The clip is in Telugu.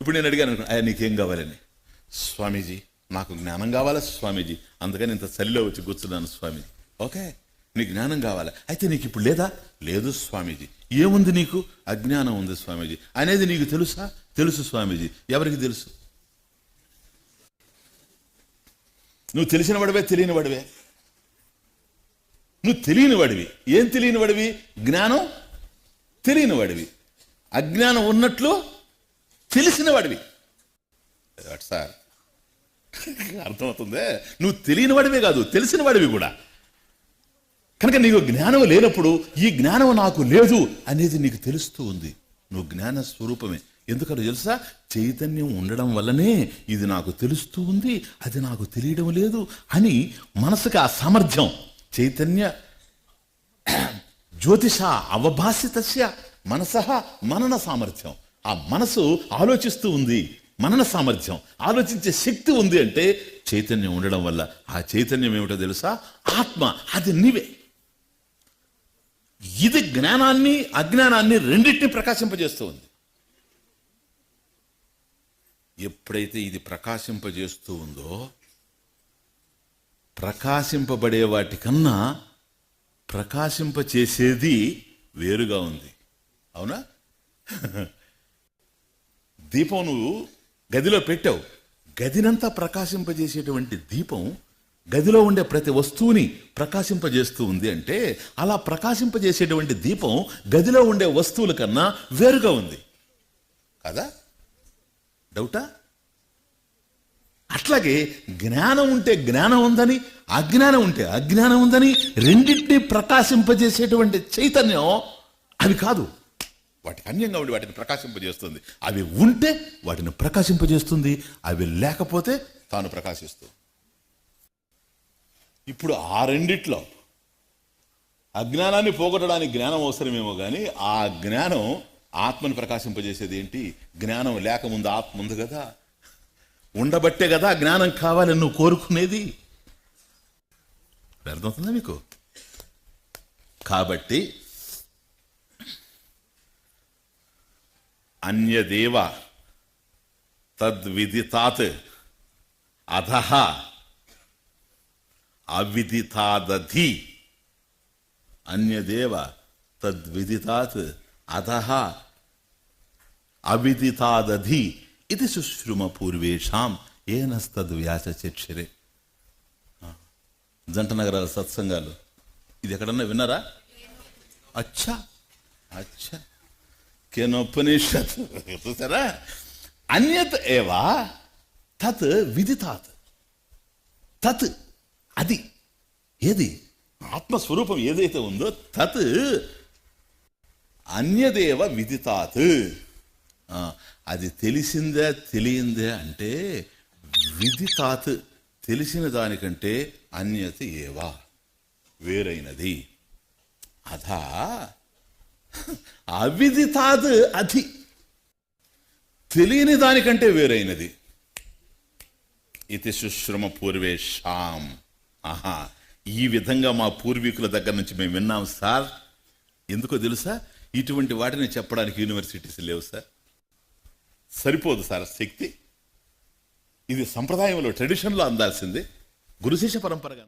ఇప్పుడు నేను అడిగాను నీకేం కావాలని, స్వామీజీ నాకు జ్ఞానం కావాలా స్వామీజీ, అందుకని ఇంత చలిలో వచ్చి కూర్చున్నాను స్వామీజీ. ఓకే, నీకు జ్ఞానం కావాలా, అయితే నీకు ఇప్పుడు లేదా? లేదు స్వామీజీ. ఏముంది నీకు? అజ్ఞానం ఉంది స్వామీజీ. అనేది నీకు తెలుసా? తెలుసు స్వామీజీ. ఎవరికి తెలుసు? నువ్వు తెలిసిన వాడివే, తెలియని వాడివే? నువ్వు తెలియని వాడివి. ఏం తెలియని వాడివి? జ్ఞానం తెలియని వాడివి. అజ్ఞానం ఉన్నట్లు తెలిసిన వాడివి. సార్ అర్థమవుతుందే? నువ్వు తెలియని వాడివే కాదు, తెలిసిన వాడివి కూడా. కనుక నీకు జ్ఞానం లేనప్పుడు ఈ జ్ఞానం నాకు లేదు అనేది నీకు తెలుస్తూ ఉంది. నువ్వు జ్ఞాన స్వరూపమే. ఎందుకని తెలుసా? చైతన్యం ఉండడం వల్లనే ఇది నాకు తెలుస్తూ ఉంది, అది నాకు తెలియడం లేదు అని మనసుకి ఆ సామర్థ్యం, చైతన్య జ్యోతిష అవభాసితస్య మనసః మనన సామర్థ్యం. ఆ మనసు ఆలోచిస్తూ ఉంది, మనన సామర్థ్యం, ఆలోచించే శక్తి ఉంది అంటే చైతన్యం ఉండడం వల్ల. ఆ చైతన్యం ఏమిటో తెలుసా? ఆత్మ. అది నీవే. ఇది జ్ఞానాన్ని అజ్ఞానాన్ని రెండింటినీ ప్రకాశింపజేస్తూ ఉంది. ఎప్పుడైతే ఇది ప్రకాశింపజేస్తూ ఉందో, ప్రకాశింపబడే వాటికన్నా ప్రకాశింపచేసేది వేరుగా ఉంది. అవునా? దీపం నువ్వు గదిలో పెట్టావు, గదినంతా ప్రకాశింపజేసేటువంటి దీపం గదిలో ఉండే ప్రతి వస్తువుని ప్రకాశింపజేస్తూ ఉంది అంటే, అలా ప్రకాశింపజేసేటువంటి దీపం గదిలో ఉండే వస్తువుల కన్నా వేరుగా ఉంది కదా? డౌటా? అట్లాగే జ్ఞానం ఉంటే జ్ఞానం ఉందని, అజ్ఞానం ఉంటే అజ్ఞానం ఉందని రెండింటినీ ప్రకాశింపజేసేటువంటి చైతన్యం అవి కాదు. వాటికి అన్యంగా ఉండి వాటిని ప్రకాశింపజేస్తుంది. అవి ఉంటే వాటిని ప్రకాశింపజేస్తుంది, అవి లేకపోతే తాను ప్రకాశిస్తుంది. ఇప్పుడు ఆ రెండిట్లో అజ్ఞానాన్ని పోగొట్టడానికి జ్ఞానం అవసరమేమో కానీ, ఆ జ్ఞానం ఆత్మను ప్రకాశింపజేసేది ఏంటి? జ్ఞానం లేకముందు ఆత్మ ఉంది కదా, ఉండబట్టే కదా జ్ఞానం కావాలని నువ్వు కోరుకునేది. అర్థమవుతుందా మీకు? కాబట్టి అన్యదేవ తద్విదితాత్ అధః అవిదితాదధి. అన్యదేవ తద్విదితాత్ అధః అవిదితాదధి ఇది సుశ్రుమ పూర్వేషాం ఏనస్తద్వ్యాసచక్షరే. జంట నగరాల సత్సంగాలు ఇది ఎక్కడన్నా విన్నారా? అచ్చా అచ్చా కేనోపనిషత్ చూసారా? అన్యత్ ఏవా తత్ విదితాత్. తత్ అది ఏది? ఆత్మస్వరూపం ఏదైతే ఉందో తత్ అన్యదేవ విదితాత్. అది తెలిసిందే తెలియందే అంటే విదితాత్ తెలిసిన దానికంటే అన్యత ఏవా వేరైనది. అధా అవిదితాత్ అది తెలియని దానికంటే వేరైనది. ఇది సుశ్రుమ పూర్వేషాం. ఆహా, ఈ విధంగా మా పూర్వీకుల దగ్గర నుంచి మేము విన్నాం సార్. ఎందుకో తెలుసా? ఇటువంటి వాటిని చెప్పడానికి యూనివర్సిటీస్ లేవు సార్. సరిపోదు సార్ శక్తి. ఇది సంప్రదాయంలో ట్రెడిషన్లో అందాల్సిందే, గురు శిష్య పరంపరగా.